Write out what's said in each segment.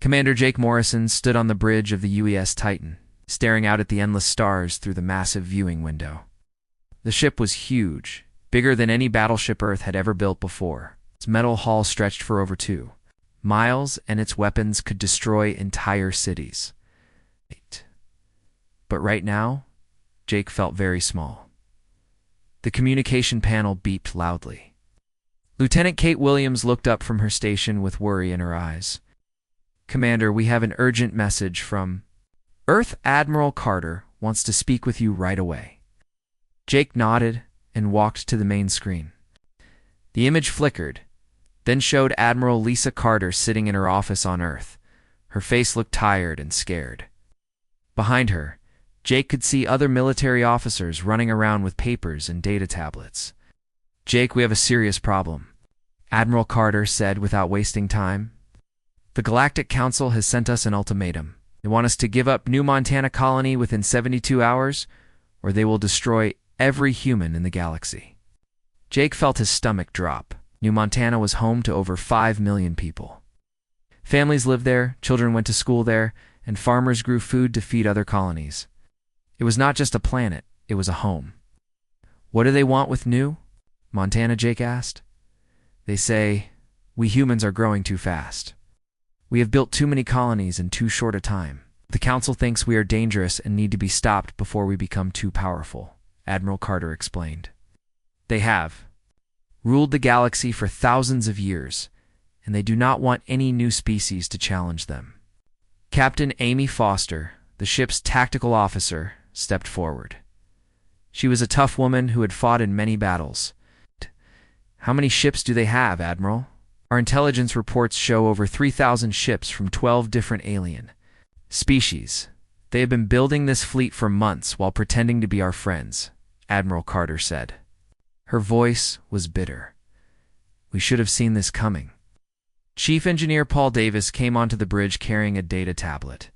Commander Jake Morrison stood on the bridge of the UES Titan, staring out at the endless stars through the massive viewing window. The ship was huge, bigger than any battleship Earth had ever built before. Its metal hull stretched for over 2 miles, and its weapons could destroy entire cities. But right now, Jake felt very small. The communication panel beeped loudly. Lieutenant Kate Williams looked up from her station with worry in her eyes. "Commander, we have an urgent message from Earth. Admiral Carter wants to speak with you right away." Jake nodded and walked to the main screen. The image flickered, then showed Admiral Lisa Carter sitting in her office on Earth. Her face looked tired and scared. Behind her, Jake could see other military officers running around with papers and data tablets. "Jake, we have a serious problem," Admiral Carter said without wasting time. "The Galactic Council has sent us an ultimatum. They want us to give up New Montana Colony within 72 hours, or they will destroy every human in the galaxy." Jake felt his stomach drop. New Montana was home to over 5 million people. Families lived there, children went to school there, and farmers grew food to feed other colonies. It was not just a planet, it was a home. "What do they want with New Montana?" Jake asked. "They say, we humans are growing too fast. We have built too many colonies in too short a time. The Council thinks we are dangerous and need to be stopped before we become too powerful," Admiral Carter explained. "They have ruled the galaxy for thousands of years, and they do not want any new species to challenge them." Captain Amy Foster, the ship's tactical officer, stepped forward. She was a tough woman who had fought in many battles. "How many ships do they have, Admiral?" "Our intelligence reports show over 3,000 ships from 12 different alien species. They have been building this fleet for months while pretending to be our friends," Admiral Carter said. Her voice was bitter. "We should have seen this coming." Chief Engineer Paul Davis came onto the bridge carrying a data tablet.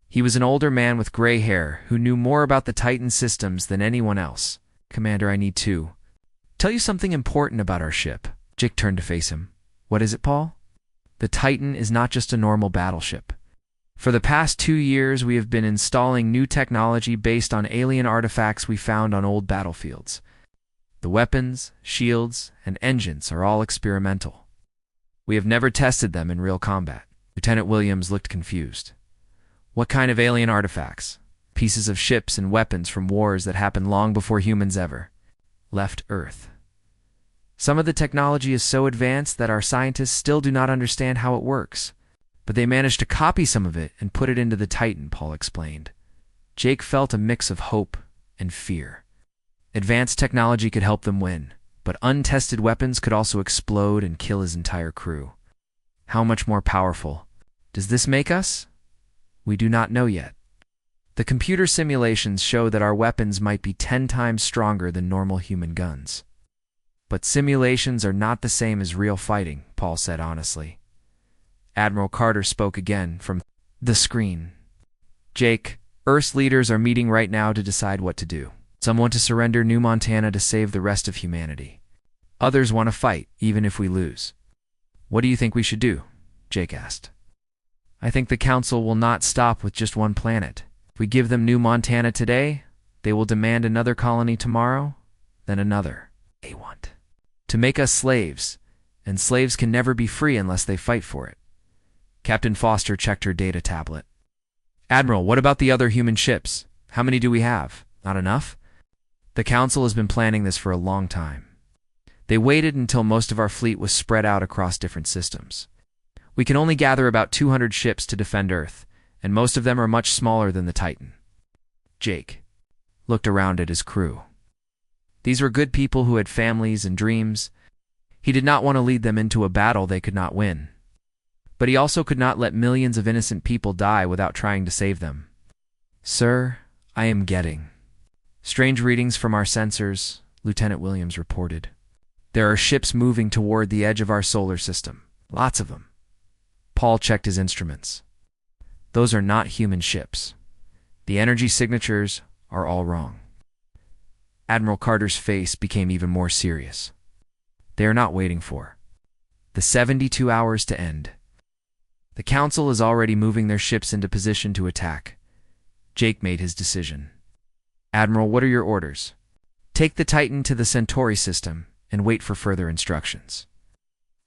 He was an older man with gray hair who knew more about the Titan systems than anyone else. "Commander, I need to tell you something important about our ship." Jake turned to face him. "What is it, Paul?" "The Titan is not just a normal battleship. For the past 2 years, we have been installing new technology based on alien artifacts we found on old battlefields. The weapons, shields, and engines are all experimental. We have never tested them in real combat." Lieutenant Williams looked confused. "What kind of alien artifacts?" "Pieces of ships and weapons from wars that happened long before humans ever left Earth. Some of the technology is so advanced that our scientists still do not understand how it works. But they managed to copy some of it and put it into the Titan," Paul explained. Jake felt a mix of hope and fear. Advanced technology could help them win, but untested weapons could also explode and kill his entire crew. How much more powerful does this make us? We do not know yet. The computer simulations show that our weapons might be 10 times stronger than normal human guns. But simulations are not the same as real fighting, Paul said honestly. Admiral Carter spoke again from the screen. "Jake, Earth's leaders are meeting right now to decide what to do. Some want to surrender New Montana to save the rest of humanity. Others want to fight, even if we lose. What do you think we should do?" Jake asked. "I think the Council will not stop with just one planet. If we give them New Montana today, they will demand another colony tomorrow, then another. They want to make us slaves, and slaves can never be free unless they fight for it." Captain Foster checked her data tablet. "Admiral, what about the other human ships? How many do we have? Not enough?" "The Council has been planning this for a long time. They waited until most of our fleet was spread out across different systems. We can only gather about 200 ships to defend Earth, and most of them are much smaller than the Titan." Jake looked around at his crew. These were good people who had families and dreams. He did not want to lead them into a battle they could not win. But he also could not let millions of innocent people die without trying to save them. "Sir, I am getting strange readings from our sensors," Lieutenant Williams reported. "There are ships moving toward the edge of our solar system. Lots of them." Paul checked his instruments. "Those are not human ships. The energy signatures are all wrong." Admiral Carter's face became even more serious. "They are not waiting for the 72 hours to end. The Council is already moving their ships into position to attack. Jake made his decision. Admiral, what are your orders? Take the Titan to the Centauri system and wait for further instructions.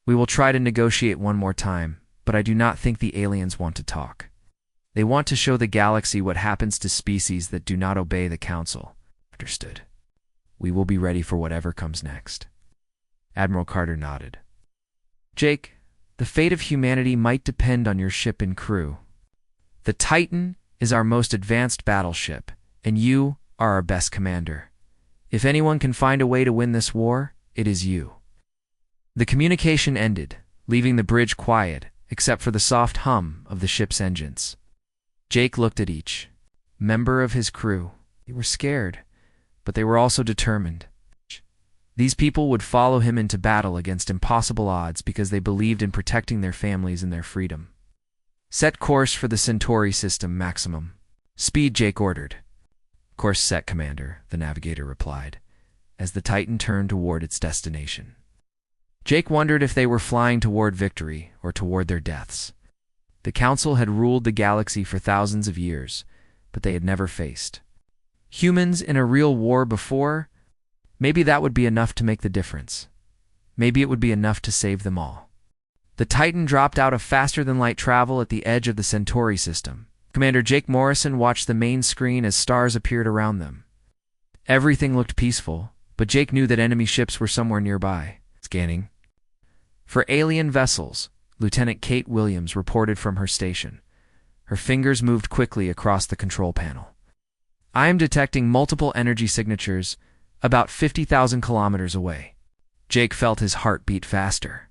We will try to negotiate one more time, but I do not think the aliens want to talk. They want to show the galaxy what happens to species that do not obey the Council. Understood. We will be ready for whatever comes next. Admiral Carter nodded. Jake, the fate of humanity might depend on your ship and crew. The Titan is our most advanced battleship, and you are our best commander. If anyone can find a way to win this war, it is you. The communication ended, leaving the bridge quiet, except for the soft hum of the ship's engines. Jake looked at each member of his crew. They were scared, but they were also determined. These people would follow him into battle against impossible odds because they believed in protecting their families and their freedom. Set course for the Centauri system maximum. Speed, Jake ordered. Course set, Commander, the navigator replied, as the Titan turned toward its destination. Jake wondered if they were flying toward victory or toward their deaths. The Council had ruled the galaxy for thousands of years, but they had never faced humans in a real war before. Maybe that would be enough to make the difference. Maybe it would be enough to save them all. The Titan dropped out of faster-than-light travel at the edge of the Centauri system. Commander Jake Morrison watched the main screen as stars appeared around them. Everything looked peaceful, but Jake knew that enemy ships were somewhere nearby. Scanning. For alien vessels, Lieutenant Kate Williams reported from her station. Her fingers moved quickly across the control panel. I am detecting multiple energy signatures about 50,000 kilometers away. Jake felt his heart beat faster.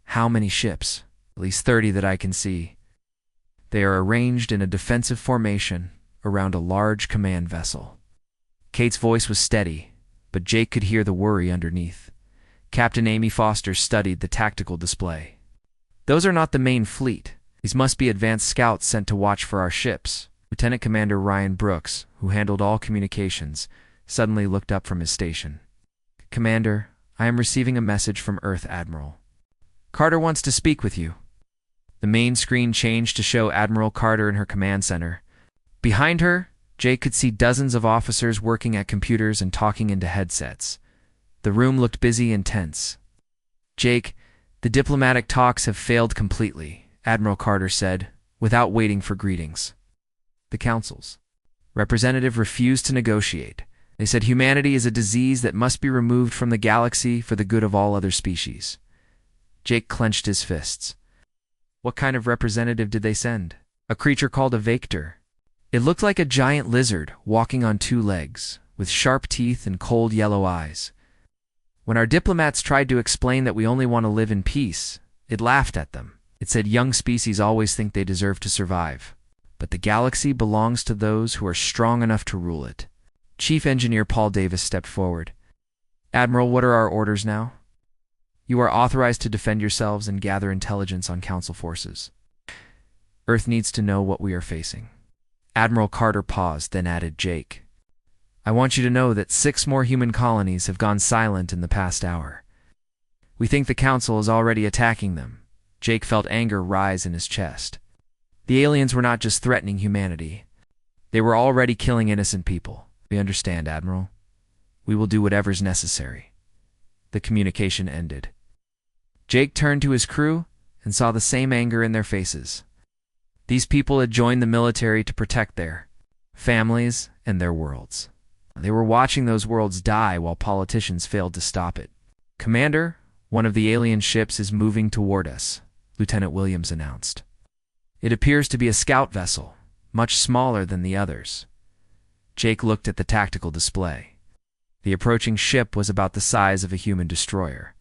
How many ships? At least 30 that I can see. They are arranged in a defensive formation around a large command vessel. Kate's voice was steady, but Jake could hear the worry underneath. Captain Amy Foster studied the tactical display. Those are not the main fleet. These must be advanced scouts sent to watch for our ships. Lieutenant Commander Ryan Brooks, who handled all communications, suddenly looked up from his station. Commander, I am receiving a message from Earth, Admiral. Carter wants to speak with you. The main screen changed to show Admiral Carter in her command center. Behind her, Jake could see dozens of officers working at computers and talking into headsets. The room looked busy and tense. Jake, the diplomatic talks have failed completely, Admiral Carter said, without waiting for greetings. The Council's representative refused to negotiate. They said humanity is a disease that must be removed from the galaxy for the good of all other species. Jake clenched his fists. What kind of representative did they send? A creature called a Vector. It looked like a giant lizard walking on two legs, with sharp teeth and cold yellow eyes. When our diplomats tried to explain that we only want to live in peace, it laughed at them. It said young species always think they deserve to survive, but the galaxy belongs to those who are strong enough to rule it. Chief Engineer Paul Davis stepped forward. Admiral, what are our orders now? You are authorized to defend yourselves and gather intelligence on Council forces. Earth needs to know what we are facing. Admiral Carter paused, then added, Jake, I want you to know that 6 more human colonies have gone silent in the past hour. We think the Council is already attacking them. Jake felt anger rise in his chest. The aliens were not just threatening humanity. They were already killing innocent people. We understand, Admiral. We will do whatever's necessary. The communication ended. Jake turned to his crew and saw the same anger in their faces. These people had joined the military to protect their families and their worlds. They were watching those worlds die while politicians failed to stop it. Commander, one of the alien ships is moving toward us, Lieutenant Williams announced. It appears to be a scout vessel, much smaller than the others. Jake looked at the tactical display. The approaching ship was about the size of a human destroyer,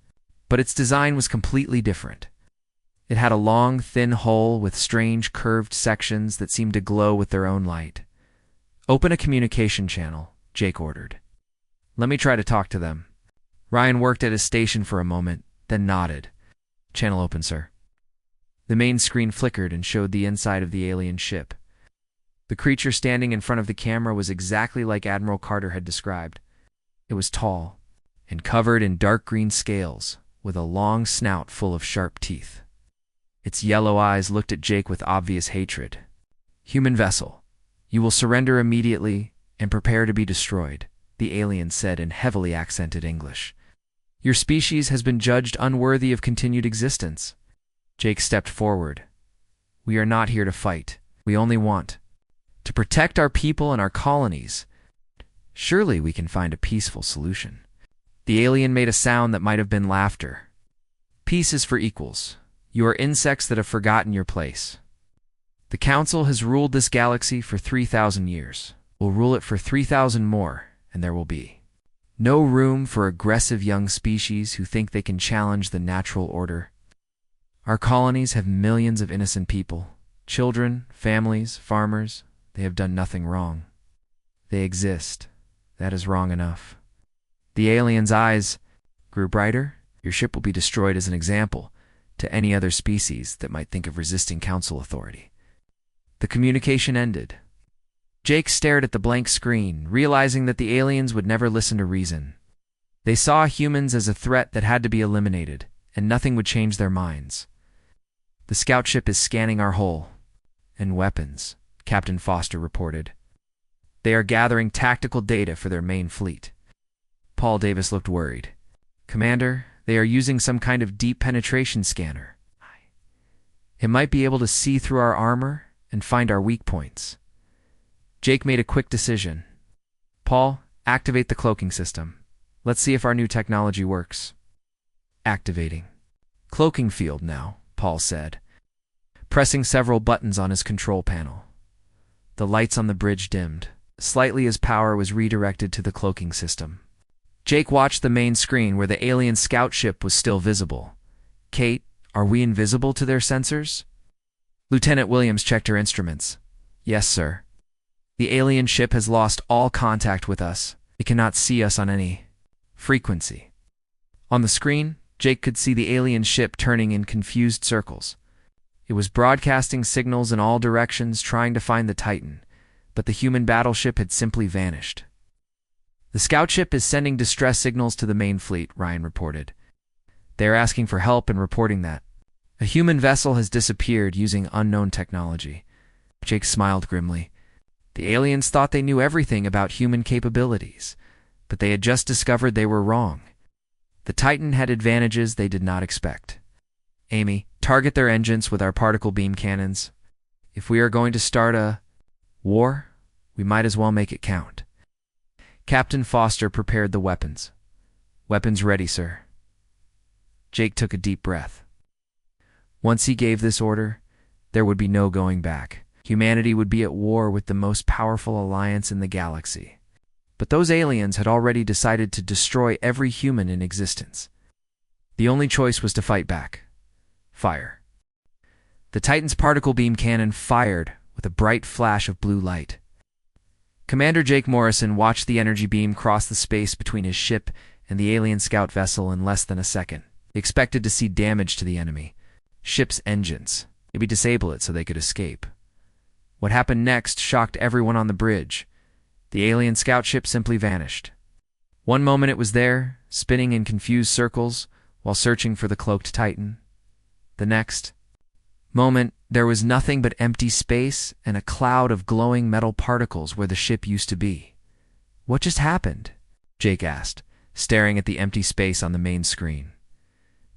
but its design was completely different. It had a long, thin hull with strange, curved sections that seemed to glow with their own light. Open a communication channel, Jake ordered. Let me try to talk to them. Ryan worked at his station for a moment, then nodded. Channel open, sir. The main screen flickered and showed the inside of the alien ship. The creature standing in front of the camera was exactly like Admiral Carter had described. It was tall and covered in dark green scales, with a long snout full of sharp teeth. Its yellow eyes looked at Jake with obvious hatred. "Human vessel, you will surrender immediately and prepare to be destroyed," the alien said in heavily accented English. "Your species has been judged unworthy of continued existence." Jake stepped forward. "We are not here to fight. We only want to protect our people and our colonies. Surely we can find a peaceful solution." The alien made a sound that might have been laughter. "Peace is for equals. You are insects that have forgotten your place. The Council has ruled this galaxy for 3,000 years. We'll rule it for 3,000 more, and there will be no room for aggressive young species who think they can challenge the natural order. Our colonies have millions of innocent people, children, families, farmers. They have done nothing wrong. They exist. That is wrong enough." The alien's eyes grew brighter. "Your ship will be destroyed as an example to any other species that might think of resisting Council authority." The communication ended. Jake stared at the blank screen, realizing that the aliens would never listen to reason. They saw humans as a threat that had to be eliminated, and nothing would change their minds. "The scout ship is scanning our hull and weapons," Captain Foster reported. "They are gathering tactical data for their main fleet." Paul Davis looked worried. "Commander, they are using some kind of deep penetration scanner. It might be able to see through our armor and find our weak points." Jake made a quick decision. "Paul, activate the cloaking system. Let's see if our new technology works." "Activating cloaking field now," Paul said, pressing several buttons on his control panel. The lights on the bridge dimmed. Slightly as power was redirected to the cloaking system. Jake watched the main screen where the alien scout ship was still visible. "Kate, are we invisible to their sensors?" Lieutenant Williams checked her instruments. "Yes, sir. The alien ship has lost all contact with us. It cannot see us on any frequency." On the screen, Jake could see the alien ship turning in confused circles. It was broadcasting signals in all directions trying to find the Titan, but the human battleship had simply vanished. "The scout ship is sending distress signals to the main fleet," Ryan reported. "They are asking for help and reporting that a human vessel has disappeared using unknown technology." Jake smiled grimly. The aliens thought they knew everything about human capabilities, but they had just discovered they were wrong. The Titan had advantages they did not expect. "Amy, target their engines with our particle beam cannons. If we are going to start a war, we might as well make it count." Captain Foster prepared the weapons. "Weapons ready, sir." Jake took a deep breath. Once he gave this order, there would be no going back. Humanity would be at war with the most powerful alliance in the galaxy. But those aliens had already decided to destroy every human in existence. The only choice was to fight back. Fire. The Titan's particle beam cannon fired with a bright flash of blue light. Commander Jake Morrison watched the energy beam cross the space between his ship and the alien scout vessel in less than a second. He expected to see damage to the enemy ship's engines, maybe disable it so they could escape. What happened next shocked everyone on the bridge. The alien scout ship simply vanished. One moment it was there, spinning in confused circles while searching for the cloaked Titan. The next moment, there was nothing but empty space and a cloud of glowing metal particles where the ship used to be. "What just happened?" Jake asked, staring at the empty space on the main screen.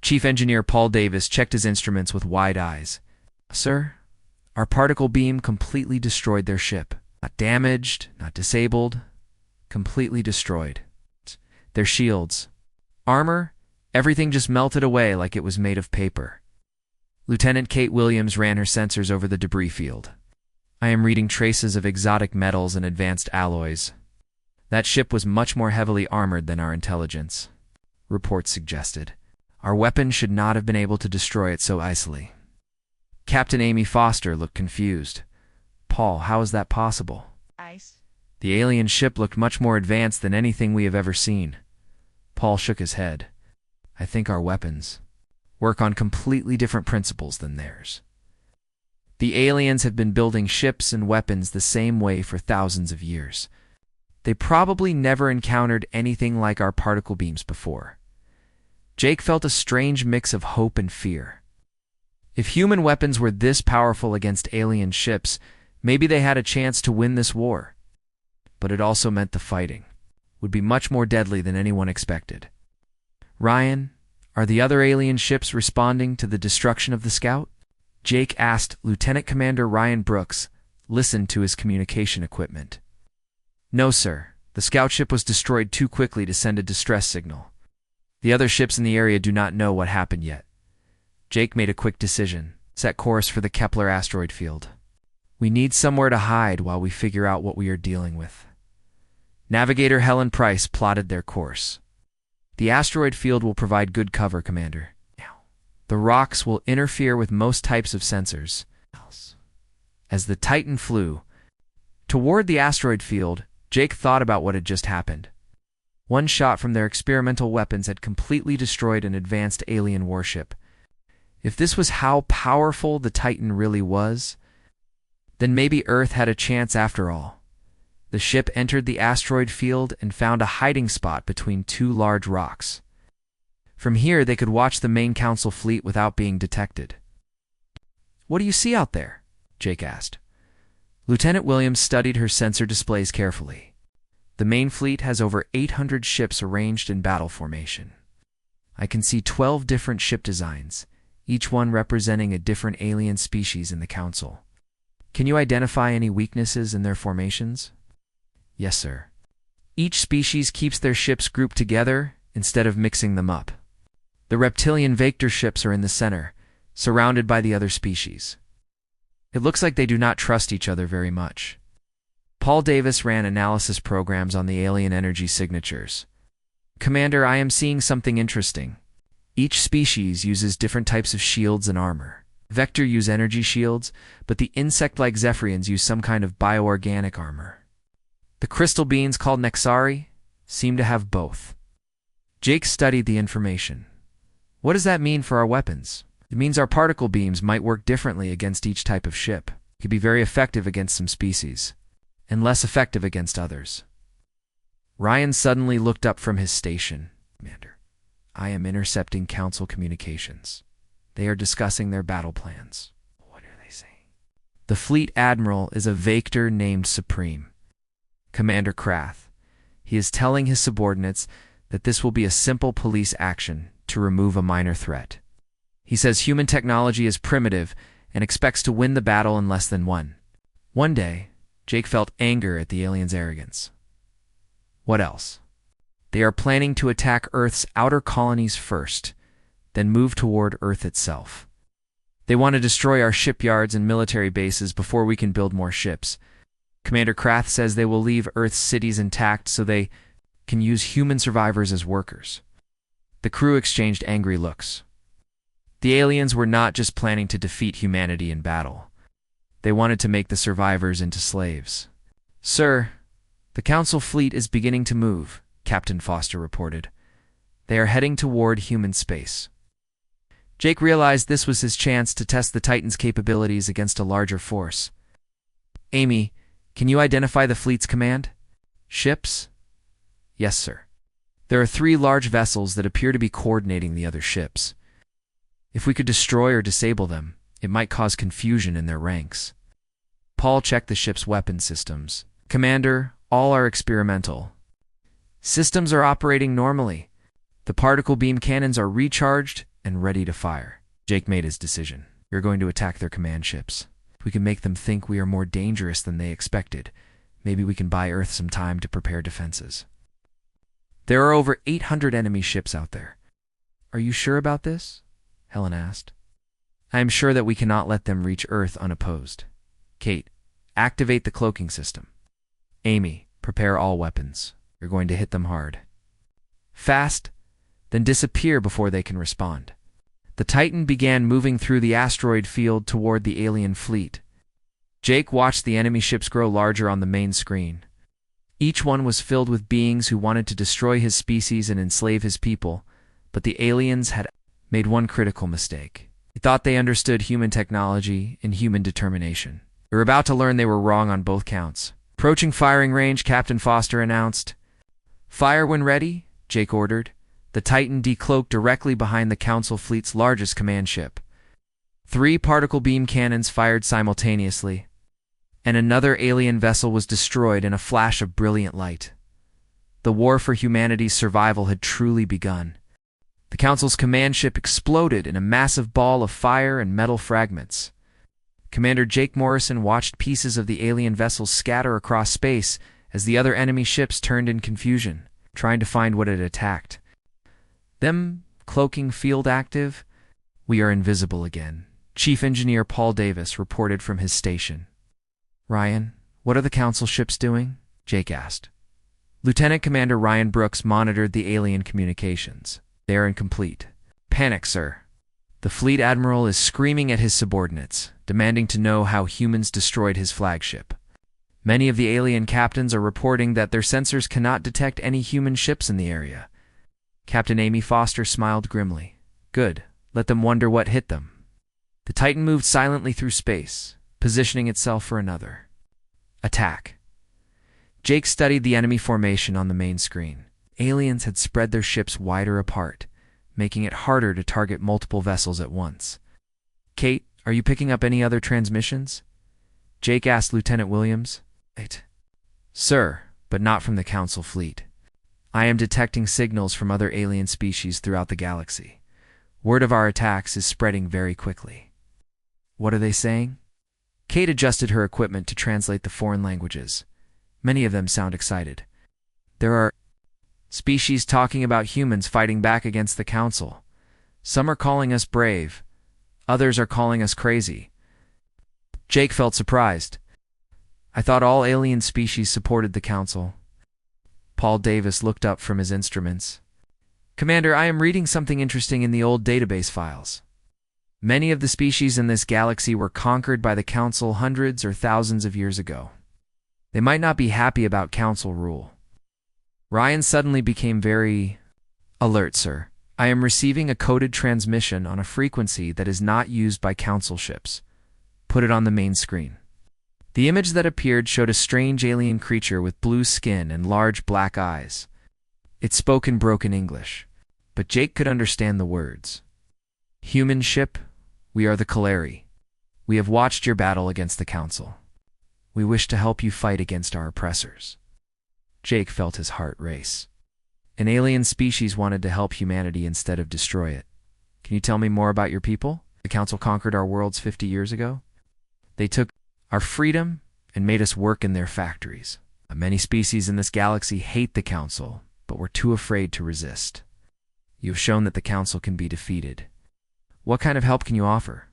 Chief Engineer Paul Davis checked his instruments with wide eyes. "Sir, our particle beam completely destroyed their ship. Not damaged, not disabled, completely destroyed. Their shields, armor, everything just melted away like it was made of paper." Lieutenant Kate Williams ran her sensors over the debris field. "I am reading traces of exotic metals and advanced alloys. That ship was much more heavily armored than our intelligence," reports suggested. "Our weapons should not have been able to destroy it so easily." Captain Amy Foster looked confused. "Paul, how is that possible?" "The alien ship looked much more advanced than anything we have ever seen." Paul shook his head. "I think our weapons work on completely different principles than theirs. The aliens have been building ships and weapons the same way for thousands of years. They probably never encountered anything like our particle beams before." Jake felt a strange mix of hope and fear. If human weapons were this powerful against alien ships, maybe they had a chance to win this war. But it also meant the fighting would be much more deadly than anyone expected. Ryan, are the other alien ships responding to the destruction of the Scout? Jake asked. Lieutenant Commander Ryan Brooks listened to his communication equipment. No, sir. The Scout ship was destroyed too quickly to send a distress signal. The other ships in the area do not know what happened yet. Jake made a quick decision. Set course for the Kepler asteroid field. We need somewhere to hide while we figure out what we are dealing with. Navigator Helen Price plotted their course. The asteroid field will provide good cover, Commander. The rocks will interfere with most types of sensors. As the Titan flew toward the asteroid field, Jake thought about what had just happened. One shot from their experimental weapons had completely destroyed an advanced alien warship. If this was how powerful the Titan really was, then maybe Earth had a chance after all. The ship entered the asteroid field and found a hiding spot between two large rocks. From here, they could watch the main Council fleet without being detected. What do you see out there? Jake asked. Lieutenant Williams studied her sensor displays carefully. The main fleet has over 800 ships arranged in battle formation. I can see 12 different ship designs, each one representing a different alien species in the Council. Can you identify any weaknesses in their formations? Yes, sir. Each species keeps their ships grouped together instead of mixing them up. The reptilian Vector ships are in the center, surrounded by the other species. It looks like they do not trust each other very much. Paul Davis ran analysis programs on the alien energy signatures. Commander, I am seeing something interesting. Each species uses different types of shields and armor. Vector use energy shields, but the insect-like Zephyrians use some kind of bioorganic armor. The crystal beings called Nexari seem to have both. Jake studied the information. What does that mean for our weapons? It means our particle beams might work differently against each type of ship. It could be very effective against some species, and less effective against others. Ryan suddenly looked up from his station. Commander, I am intercepting Council communications. They are discussing their battle plans. What are they saying? The fleet admiral is a Vector named Supreme. Commander Krath. He is telling his subordinates that this will be a simple police action to remove a minor threat. He says human technology is primitive and expects to win the battle in less than one. One day, Jake felt anger at the aliens' arrogance. What else? They are planning to attack Earth's outer colonies first, then move toward Earth itself. They want to destroy our shipyards and military bases before we can build more ships. Commander Krath says they will leave Earth's cities intact so they can use human survivors as workers. The crew exchanged angry looks. The aliens were not just planning to defeat humanity in battle. They wanted to make the survivors into slaves. Sir, the Council fleet is beginning to move, Captain Foster reported. They are heading toward human space. Jake realized this was his chance to test the Titan's capabilities against a larger force. Amy, can you identify the fleet's command? Ships? Yes, sir. There are 3 large vessels that appear to be coordinating the other ships. If we could destroy or disable them, it might cause confusion in their ranks. Paul checked the ship's weapon systems. Commander, all are experimental. Systems are operating normally. The particle beam cannons are recharged and ready to fire. Jake made his decision. We're going to attack their command ships. If we can make them think we are more dangerous than they expected, maybe we can buy Earth some time to prepare defenses. There are over 800 enemy ships out there. Are you sure about this? Helen asked. I am sure that we cannot let them reach Earth unopposed. Kate, activate the cloaking system. Amy, prepare all weapons. You're going to hit them hard. Fast, then disappear before they can respond. The Titan began moving through the asteroid field toward the alien fleet. Jake watched the enemy ships grow larger on the main screen. Each one was filled with beings who wanted to destroy his species and enslave his people, but the aliens had made one critical mistake. They thought they understood human technology and human determination. They were about to learn they were wrong on both counts. Approaching firing range, Captain Foster announced. Fire when ready, Jake ordered. The Titan decloaked directly behind the Council fleet's largest command ship. 3 particle beam cannons fired simultaneously, and another alien vessel was destroyed in a flash of brilliant light. The war for humanity's survival had truly begun. The Council's command ship exploded in a massive ball of fire and metal fragments. Commander Jake Morrison watched pieces of the alien vessels scatter across space as the other enemy ships turned in confusion, trying to find what had attacked. Them cloaking field active? We are invisible again, Chief Engineer Paul Davis reported from his station. Ryan, what are the Council ships doing? Jake asked. Lieutenant Commander Ryan Brooks monitored the alien communications. They are incomplete. Panic, sir. The fleet admiral is screaming at his subordinates, demanding to know how humans destroyed his flagship. Many of the alien captains are reporting that their sensors cannot detect any human ships in the area. Captain Amy Foster smiled grimly. Good. Let them wonder what hit them. The Titan moved silently through space, positioning itself for another attack. Jake studied the enemy formation on the main screen. Aliens had spread their ships wider apart, making it harder to target multiple vessels at once. Kate, are you picking up any other transmissions? Jake asked Lieutenant Williams. Right. Sir, but not from the Council fleet. I am detecting signals from other alien species throughout the galaxy. Word of our attacks is spreading very quickly. What are they saying? Kate adjusted her equipment to translate the foreign languages. Many of them sound excited. There are species talking about humans fighting back against the Council. Some are calling us brave. Others are calling us crazy. Jake felt surprised. I thought all alien species supported the Council. Paul Davis looked up from his instruments. Commander, I am reading something interesting in the old database files. Many of the species in this galaxy were conquered by the Council hundreds or thousands of years ago. They might not be happy about Council rule. Ryan suddenly became very alert, sir. I am receiving a coded transmission on a frequency that is not used by Council ships. Put it on the main screen. The image that appeared showed a strange alien creature with blue skin and large black eyes. It spoke in broken English, but Jake could understand the words. Human ship, we are the Kaleri. We have watched your battle against the Council. We wish to help you fight against our oppressors. Jake felt his heart race. An alien species wanted to help humanity instead of destroy it. Can you tell me more about your people? The Council conquered our worlds 50 years ago. They took our freedom and made us work in their factories. Many species in this galaxy hate the Council, but were too afraid to resist. You have shown that the Council can be defeated. What kind of help can you offer?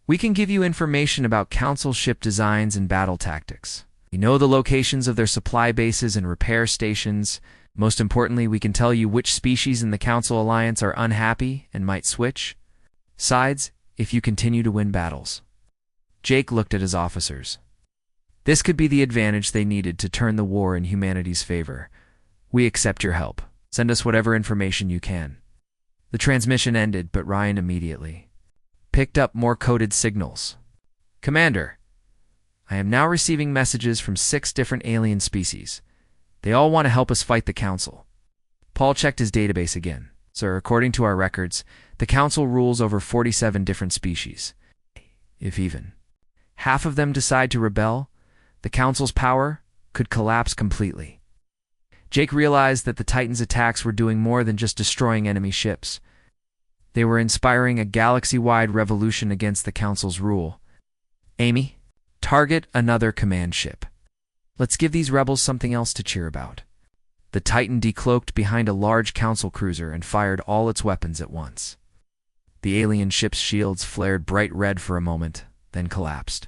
We can give you information about Council ship designs and battle tactics. We know the locations of their supply bases and repair stations. Most importantly, we can tell you which species in the Council Alliance are unhappy and might switch sides if you continue to win battles. Jake looked at his officers. This could be the advantage they needed to turn the war in humanity's favor. We accept your help. Send us whatever information you can. The transmission ended, but Ryan immediately picked up more coded signals. Commander, I am now receiving messages from 6 different alien species. They all want to help us fight the Council. Paul checked his database again. Sir, according to our records, the Council rules over 47 different species. If even half of them decide to rebel, the Council's power could collapse completely. Jake realized that the Titans' attacks were doing more than just destroying enemy ships. They were inspiring a galaxy-wide revolution against the Council's rule. Amy, target another command ship. Let's give these rebels something else to cheer about. The Titan decloaked behind a large Council cruiser and fired all its weapons at once. The alien ship's shields flared bright red for a moment, then collapsed.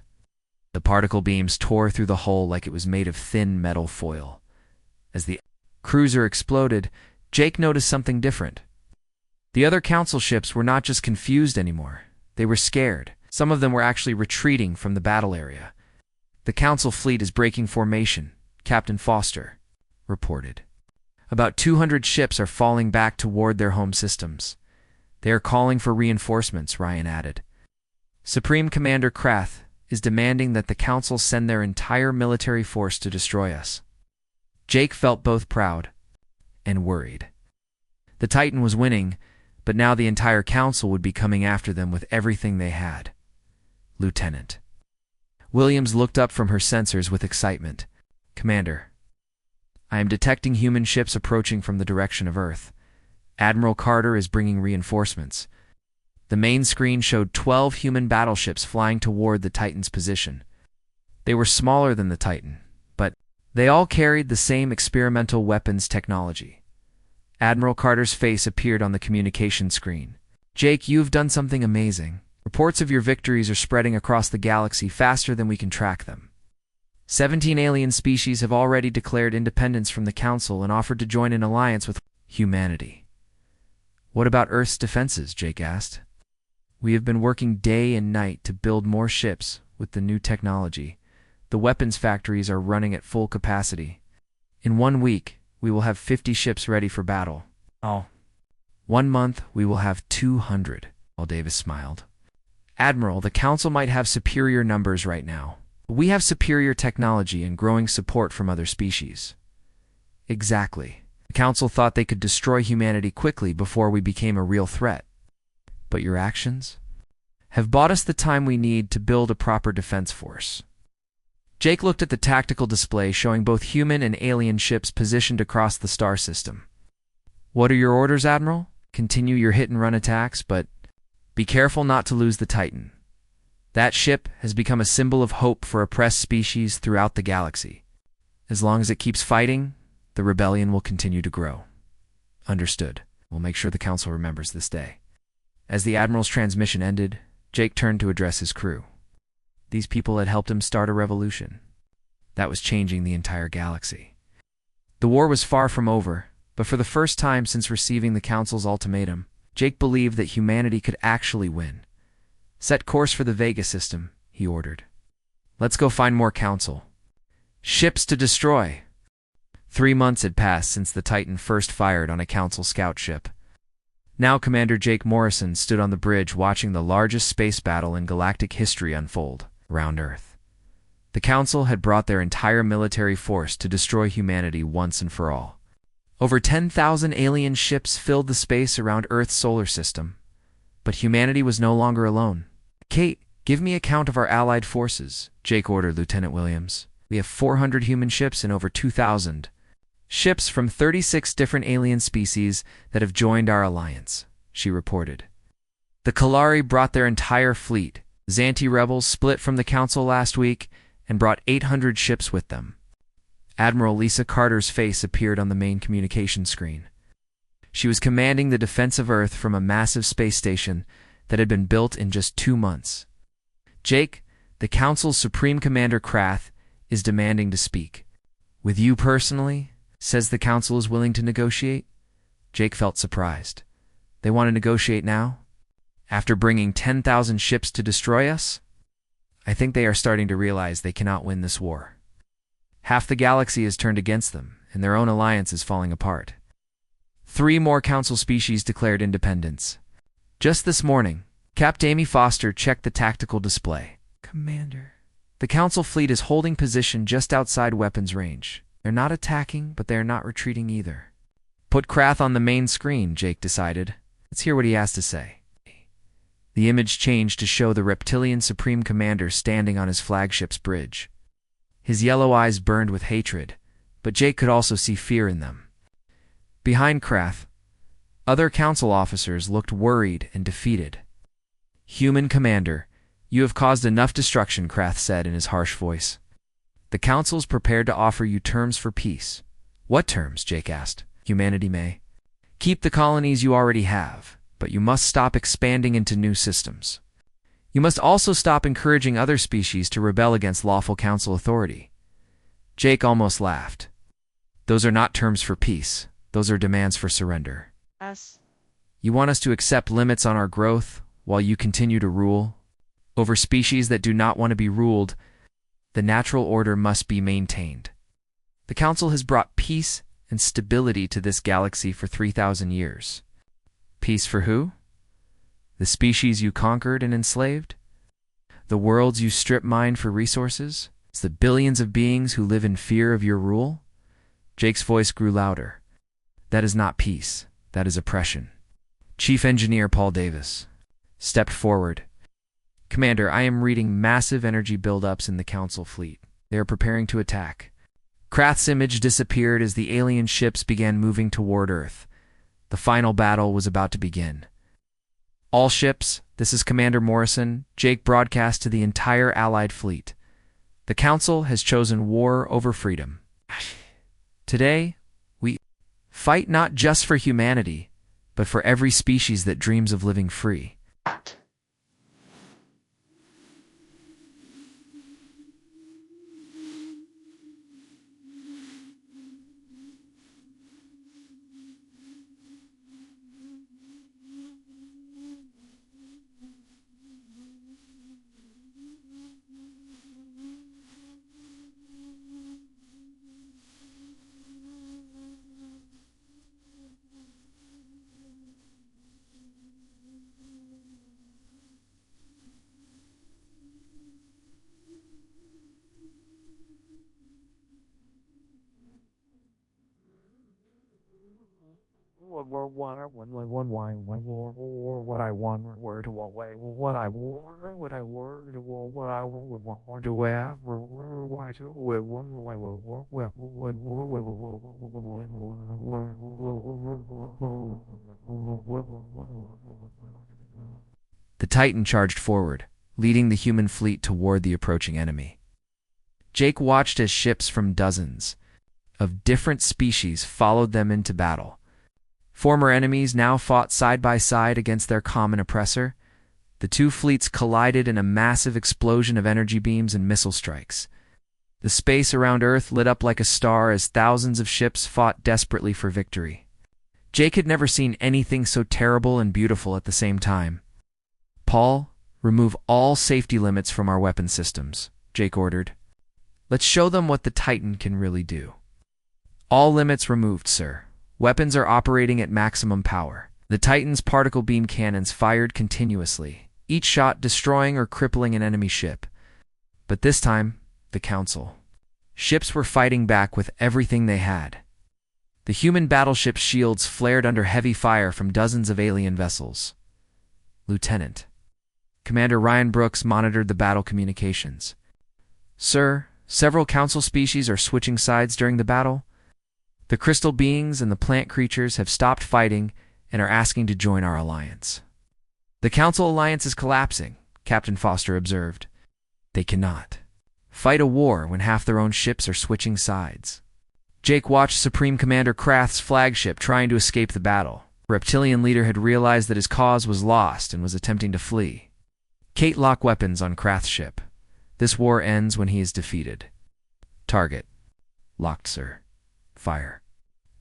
The particle beams tore through the hull like it was made of thin metal foil. As the cruiser exploded, Jake noticed something different. The other Council ships were not just confused anymore. They were scared. Some of them were actually retreating from the battle area. The Council fleet is breaking formation, Captain Foster reported. About 200 ships are falling back toward their home systems. They are calling for reinforcements, Ryan added. Supreme Commander Krath is demanding that the Council send their entire military force to destroy us. Jake felt both proud and worried. The Titan was winning, but now the entire Council would be coming after them with everything they had. Lieutenant. Williams looked up from her sensors with excitement. Commander, I am detecting human ships approaching from the direction of Earth. Admiral Carter is bringing reinforcements. The main screen showed 12 human battleships flying toward the Titan's position. They were smaller than the Titan, but they all carried the same experimental weapons technology. Admiral Carter's face appeared on the communication screen. Jake, you've done something amazing. Reports of your victories are spreading across the galaxy faster than we can track them. 17 alien species have already declared independence from the Council and offered to join an alliance with humanity. What about Earth's defenses? Jake asked. We have been working day and night to build more ships with the new technology. The weapons factories are running at full capacity. In 1 week, we will have 50 ships ready for battle. Oh. 1 month, we will have 200. While Davis smiled. Admiral, the Council might have superior numbers right now. We have superior technology and growing support from other species. Exactly. The Council thought they could destroy humanity quickly before we became a real threat. But your actions have bought us the time we need to build a proper defense force. Jake looked at the tactical display showing both human and alien ships positioned across the star system. What are your orders, Admiral? Continue your hit-and-run attacks, but be careful not to lose the Titan. That ship has become a symbol of hope for oppressed species throughout the galaxy. As long as it keeps fighting, the rebellion will continue to grow. Understood. We'll make sure the Council remembers this day. As the Admiral's transmission ended, Jake turned to address his crew. These people had helped him start a revolution that was changing the entire galaxy. The war was far from over, but for the first time since receiving the Council's ultimatum, Jake believed that humanity could actually win. Set course for the Vega system, he ordered. Let's go find more Council. Ships to destroy! 3 months had passed since the Titan first fired on a Council scout ship. Now Commander Jake Morrison stood on the bridge watching the largest space battle in galactic history unfold around Earth. The Council had brought their entire military force to destroy humanity once and for all. Over 10,000 alien ships filled the space around Earth's solar system. But humanity was no longer alone. Kate, give me a count of our allied forces, Jake ordered Lieutenant Williams. We have 400 human ships and over 2,000 ships from 36 different alien species that have joined our alliance, she reported. The Kalari brought their entire fleet. Xanti rebels split from the Council last week and brought 800 ships with them. Admiral Lisa Carter's face appeared on the main communication screen. She was commanding the defense of Earth from a massive space station that had been built in just 2 months. Jake, the Council's Supreme Commander Krath, is demanding to speak. With you personally? Says the Council is willing to negotiate? Jake felt surprised. They want to negotiate now? After bringing 10,000 ships to destroy us? I think they are starting to realize they cannot win this war. Half the galaxy is turned against them, and their own alliance is falling apart. 3 more Council species declared independence. Just this morning, Capt. Amy Foster checked the tactical display. Commander, the Council fleet is holding position just outside weapons range. They're not attacking, but they're not retreating either. Put Krath on the main screen, Jake decided. Let's hear what he has to say. The image changed to show the reptilian Supreme Commander standing on his flagship's bridge. His yellow eyes burned with hatred, but Jake could also see fear in them. Behind Krath, other Council officers looked worried and defeated. Human Commander, you have caused enough destruction, Krath said in his harsh voice. The Council's prepared to offer you terms for peace. What terms? Jake asked. Humanity may keep the colonies you already have, but you must stop expanding into new systems. You must also stop encouraging other species to rebel against lawful Council authority. Jake almost laughed. Those are not terms for peace. Those are demands for surrender. Yes. You want us to accept limits on our growth while you continue to rule over species that do not want to be ruled. The natural order must be maintained. The Council has brought peace and stability to this galaxy for 3,000 years. Peace for who? The species you conquered and enslaved? The worlds you strip-mined for resources? It's the billions of beings who live in fear of your rule? Jake's voice grew louder. That is not peace. That is oppression. Chief Engineer Paul Davis stepped forward. Commander, I am reading massive energy buildups in the Council fleet. They are preparing to attack. Krath's image disappeared as the alien ships began moving toward Earth. The final battle was about to begin. All ships, this is Commander Morrison. Jake broadcast to the entire Allied fleet. The Council has chosen war over freedom. Today, we fight not just for humanity, but for every species that dreams of living free. What I want, where to what way, what I want, what I word, what I want to wear, why to where The Titan charged forward, leading the human fleet toward the approaching enemy. Jake watched as ships from dozens of different species followed them into battle. Former enemies now fought side by side against their common oppressor. The two fleets collided in a massive explosion of energy beams and missile strikes. The space around Earth lit up like a star as thousands of ships fought desperately for victory. Jake had never seen anything so terrible and beautiful at the same time. Paul, remove all safety limits from our weapon systems, Jake ordered. Let's show them what the Titan can really do. All limits removed, sir. Weapons are operating at maximum power. The Titan's particle beam cannons fired continuously, each shot destroying or crippling an enemy ship. But this time, the Council. Ships were fighting back with everything they had. The human battleship's shields flared under heavy fire from dozens of alien vessels. Lieutenant. Commander Ryan Brooks monitored the battle communications. Sir, several Council species are switching sides during the battle. The crystal beings and the plant creatures have stopped fighting and are asking to join our alliance. The Council alliance is collapsing, Captain Foster observed. They cannot fight a war when half their own ships are switching sides. Jake watched Supreme Commander Krath's flagship trying to escape the battle. The reptilian leader had realized that his cause was lost and was attempting to flee. Kate, lock weapons on Krath's ship. This war ends when he is defeated. Target. Locked, sir. Fire.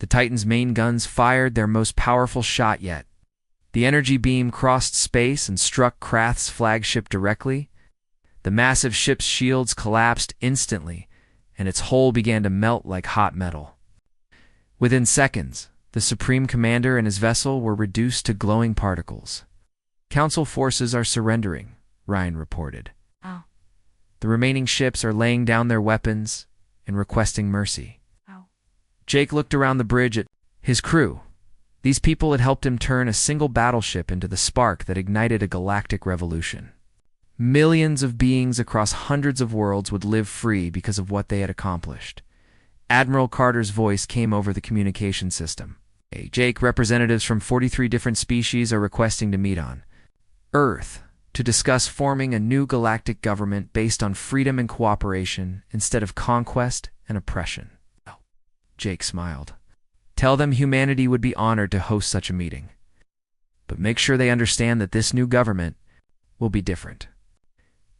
The Titan's main guns fired their most powerful shot yet. The energy beam crossed space and struck Krath's flagship directly. The massive ship's shields collapsed instantly, and its hull began to melt like hot metal. Within seconds, the Supreme Commander and his vessel were reduced to glowing particles. Council forces are surrendering, Ryan reported. Oh. The remaining ships are laying down their weapons and requesting mercy. Jake looked around the bridge at his crew. These people had helped him turn a single battleship into the spark that ignited a galactic revolution. Millions of beings across hundreds of worlds would live free because of what they had accomplished. Admiral Carter's voice came over the communication system. Hey, Jake, representatives from 43 different species are requesting to meet on Earth to discuss forming a new galactic government based on freedom and cooperation instead of conquest and oppression. Jake smiled. Tell them humanity would be honored to host such a meeting. But make sure they understand that this new government will be different.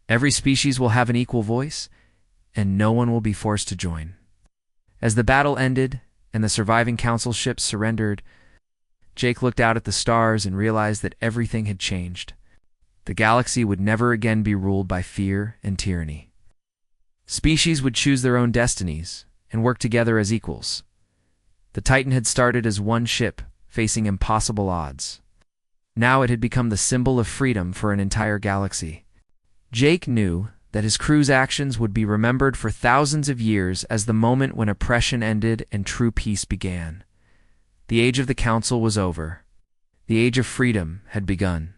Every species will have an equal voice, and no one will be forced to join. As the battle ended and the surviving Council ships surrendered, Jake looked out at the stars and realized that everything had changed. The galaxy would never again be ruled by fear and tyranny. Species would choose their own destinies and work together as equals. The Titan had started as one ship, facing impossible odds. Now it had become the symbol of freedom for an entire galaxy. Jake knew that his crew's actions would be remembered for thousands of years as the moment when oppression ended and true peace began. The age of the Council was over. The age of freedom had begun.